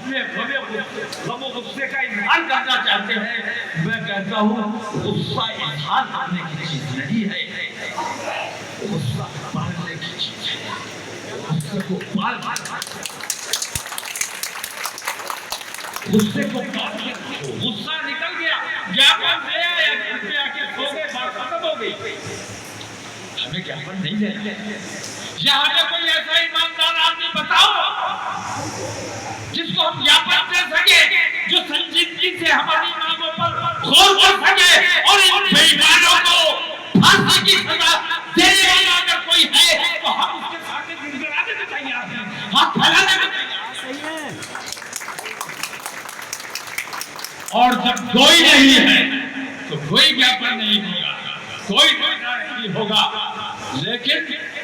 अपने गम गुस्से का इजहार करना चाहते हैं, मैं कहता हूँ गुस्सा इजहार करने की चीज नहीं है, गुस्सा पालने की चीज है। गुस्से को पाल, गुस्से को पाल, गुस्सा निकल गया, ज्ञापन दिया या घर पे आके सो गए, बात खत्म हो गई। हमें ज्ञापन नहीं देना। यहाँ पे कोई ऐसा ईमानदार आदमी बताओ जिसको हम ज्ञापन दे सके, जो संजीदगी से हमारी मांगों पर गौर कर सके और इन बेईमानों को फांसी की सजा देने वाला अगर कोई है तो हम उसके सामने गिड़गिड़ाने को तैयार हैं, हाथ फैलाने को तैयार हैं। और जब कोई नहीं है तो कोई ज्ञापन नहीं होगा, कोई नहीं होगा, लेकिन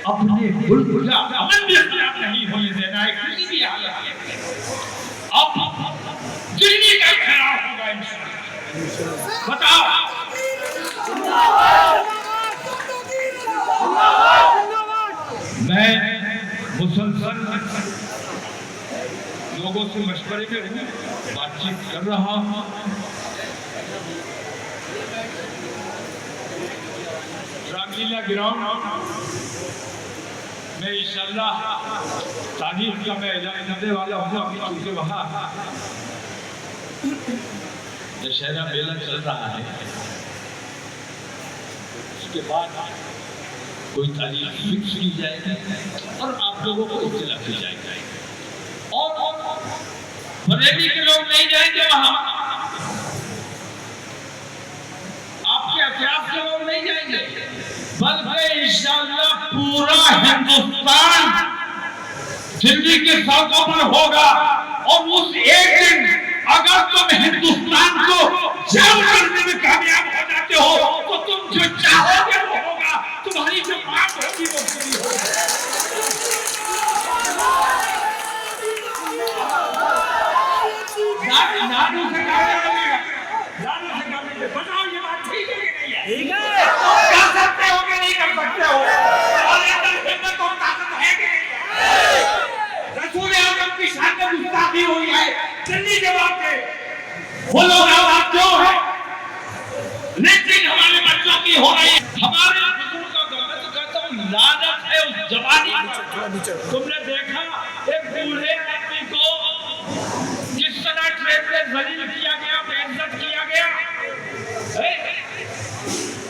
अपने मुल्क का अमन भी खराब नहीं होने देना है किसी भी हालत में। अब दिल्ली का खराब होगा इंशाअल्लाह। बताओ, मैं मुसलसल लोगों से मशवरे में हूँ, बातचीत कर रहा हूँ। रामलीला ग्राउंड में इंशाअल्लाह तारीख का मैं ऐलान करने वाला हूँ। अभी चूंकि वहाँ दशहरा मेला चल रहा है, उसके बाद कोई तारीख फिक्स की जाएगी और आप लोगों को इत्तला की जाएगी। और बरेली के लोग नहीं जाएंगे वहाँ, आपके अफराद के लोग नहीं जाएंगे, बल्कि इंशाअल्लाह पूरा हिंदुस्तान दिल्ली के सड़कों पर होगा। और उस एक दिन अगर तुम हिंदुस्तान को जाम करने में कामयाब हो जाते हो तो तुम जो चाहोगे वो होगा, तुम्हारी जो मांग होगी वो पूरी होगी। नानू से बताओ ये बात ठीक है कि नहीं है? ठीक है। कर सकते हो कि नहीं कर सकते हो? और अंदर हिम्मत और ताकत है कि नहीं है? रसूल आज़म की शान में गुस्ताखी हुई है, दिल्ली जवाब दे। वो लोग आवाज जो है, लेकिन हमारे बच्चों की हो रही है। हमारे बुजुर्गों का मैं तो कहता हूँ लानत है उस जवानी पर। तुमने देखा एक बूढ़े आदमी को किस तरह ट्रेन में जलील किया गया, बेइज्जत किया गया,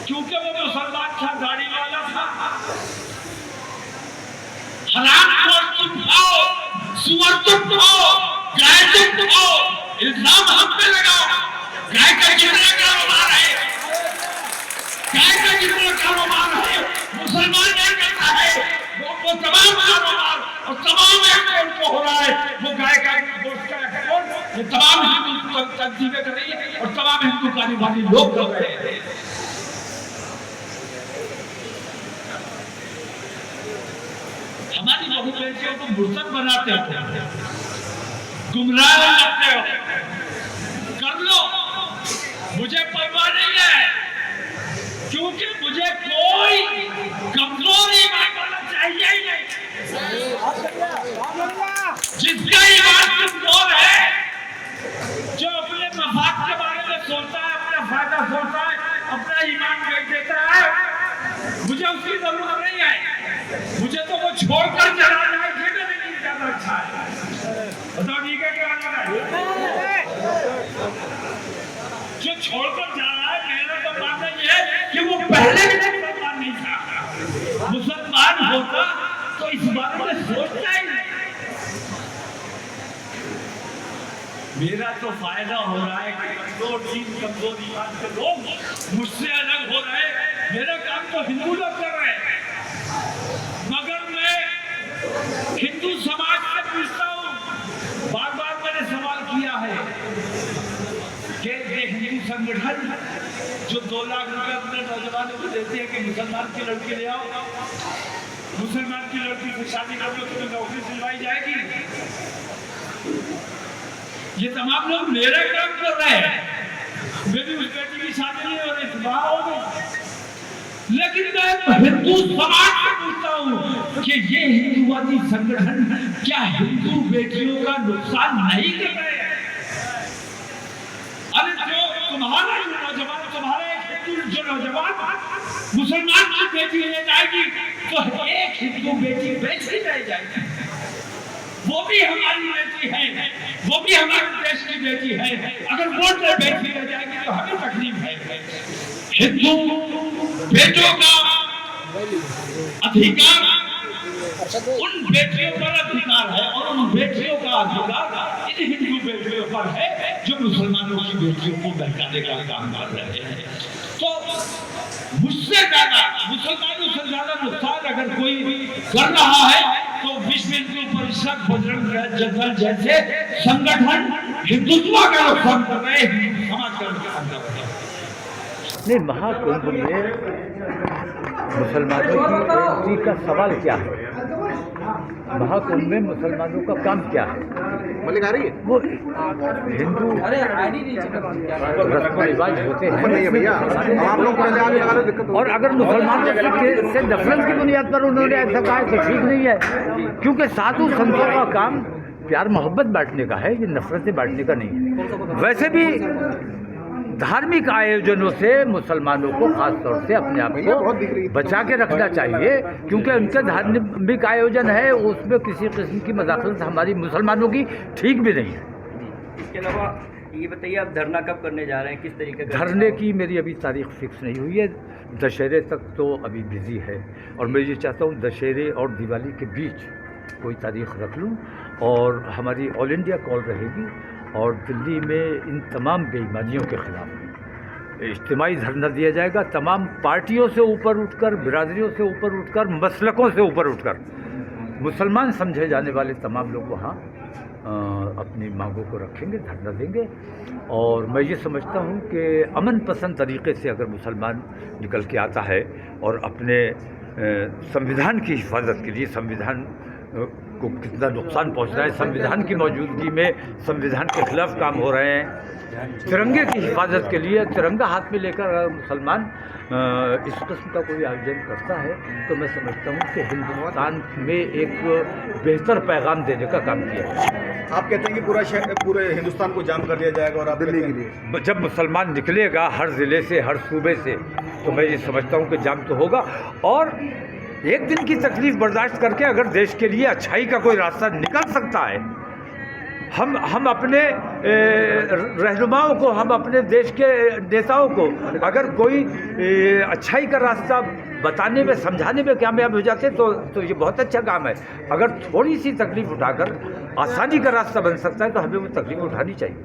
क्योंकि वो मुसलमान था, दाढ़ी वाला था। हराम खोर तुम खाओ, सुअर तुम खाओ, गाय तुम खाओ, इल्जाम हम पे लगाओ। गाय का कितना कारोबार है, गाय का कितना कारोबार है, मुसलमान नहीं करता है वो तमाम कारोबार और तमाम उनको हो रहा है। वो गाय का गोश्त का ये तमाम हिंदू तंजीमें कर रही है और तमाम हिंदू कारोबारी लोग कर रहे हैं। हमारी बहु बेटियों को मुर्तद बनाते हो, गुमराह करते हो, कर लो, मुझे परवाह नहीं है, क्योंकि मुझे कोई कमजोर ईमान वाला चाहिए ही नहीं। जिसका ईमान कमजोर है, जो अपने मफाद के बारे में सोचता है, अपना फायदा सोचता है, अपना ईमान बेच देता है, मुझे उसकी जरूरत नहीं है। मुझे तो वो छोड़कर चला जाए, ये मेरे लिए ज्यादा अच्छा है। बताओ ठीक है क्या है? जो छोड़कर जा रहा है, मेरा तो मानना ये है कि वो पहले भी मुसलमान नहीं था। मुसलमान होता तो इस बारे में सोचता ही नहीं। मेरा तो फायदा हो रहा है कि कमजोर चीज, कमजोर ईमान के लोग मुझसे अलग हो रहे हैं। मेरा काम तो हिंदू लोग कर रहे हैं, मगर मैं हिंदू समाज से पूछता हूँ। बार बार मैंने सवाल किया है कि हिंदू संगठन जो 2 लाख रुपए अपने नौजवानों को देते हैं कि मुसलमान की लड़की ले आओ, मुसलमान की लड़की से शादी कर लो, तुम्हें नौकरी दिलवाई जाएगी। ये तमाम लोग मेरा काम कर रहे हैं। मेरी उस बेटी की शादी नहीं हो रही, सुबह हो गई। लेकिन मैं हिंदू समाज से पूछता हूँ कि ये हिंदुवादी संगठन क्या हिंदू बेटियों का नुकसान नहीं कर रहे हैं? अरे जो तुम्हारा नौजवान, तुम्हारे हिंदू जो नौजवान मुसलमान की बेटी ले जाएगी तो एक हिंदू बेटी बेटी रह जाएगी। वो भी हमारी बेटी है, वो भी हमारे देश की बेटी है। अगर वो बेटी रह जाएगी तो हमें तकलीफ है। हिंदू बेटियों का अधिकार उन बेटियों पर अधिकार है और उन बेटियों का अधिकार इन हिंदू बेटियों पर है जो मुसलमानों की बेटियों को बहकाने का काम कर रहे हैं। तो मुझसे ज्यादा, मुसलमानों से ज्यादा नुकसान अगर कोई कर रहा है तो विश्व हिंदू परिषद, बजरंग दल जैसे संगठन हिंदुत्व का नुकसान कर रहे हैं, समाज का नुकसान कर रहे हैं। नहीं, महाकुंभ में मुसलमानों की एंट्री का सवाल क्या है? महाकुंभ में मुसलमानों का काम क्या है? मलिक आ रही है वो हिंदू रस्म रिवाज होते हैं भैया, आप लोग पहले आगे लगा लो, दिक्कत और अगर मुसलमानों से नफरत की बुनियाद पर उन्होंने ऐसा कहा तो ठीक नहीं है, क्योंकि साधु संतों का काम प्यार मोहब्बत बांटने का है, ये नफरतें बांटने का नहीं है। वैसे भी धार्मिक आयोजनों से मुसलमानों को खास तौर से अपने आप को बचा के रखना चाहिए, क्योंकि उनके धार्मिक आयोजन है, उसमें किसी किस्म की मदाखलत हमारी मुसलमानों की ठीक भी नहीं है। इसके अलावा ये बताइए, आप धरना कब करने जा रहे हैं, किस तरीके का धरने की मेरी अभी तारीख फिक्स नहीं हुई है। दशहरे तक तो अभी बिजी है और मैं ये चाहता हूँ दशहरे और दिवाली के बीच कोई तारीख रख लूँ और हमारी ऑल इंडिया कॉल रहेगी और दिल्ली में इन तमाम बेईमानियों के खिलाफ इज्तिमाई धरना दिया जाएगा। तमाम पार्टियों से ऊपर उठकर, बिरादरियों से ऊपर उठकर, मसलकों से ऊपर उठकर मुसलमान समझे जाने वाले तमाम लोग वहाँ अपनी मांगों को रखेंगे, धरना देंगे। और मैं ये समझता हूँ कि अमन पसंद तरीके से अगर मुसलमान निकल के आता है और अपने संविधान की हिफाजत के लिए, संविधान को कितना नुकसान पहुंच रहा है, संविधान की मौजूदगी में संविधान के खिलाफ काम हो रहे हैं, तिरंगे की हिफाजत के लिए तिरंगा हाथ में लेकर अगर मुसलमान इस किस्म का कोई आयोजन करता है तो मैं समझता हूँ कि हिंदुस्तान में एक बेहतर पैगाम देने का काम किया है। आप कहते हैं कि पूरे हिंदुस्तान को जाम कर दिया जाएगा और आप दिल्ली के लिए जब मुसलमान निकलेगा हर ज़िले से, हर सूबे से, तो मैं ये समझता हूँ कि जाम तो होगा। और एक दिन की तकलीफ बर्दाश्त करके अगर देश के लिए अच्छाई का कोई रास्ता निकल सकता है, हम अपने रहनुमाओं को, हम अपने देश के नेताओं को अगर कोई अच्छाई का रास्ता बताने में, समझाने में कामयाब हो जाते तो ये बहुत अच्छा काम है। अगर थोड़ी सी तकलीफ उठाकर आसानी का रास्ता बन सकता है तो हमें वो तकलीफ उठानी चाहिए।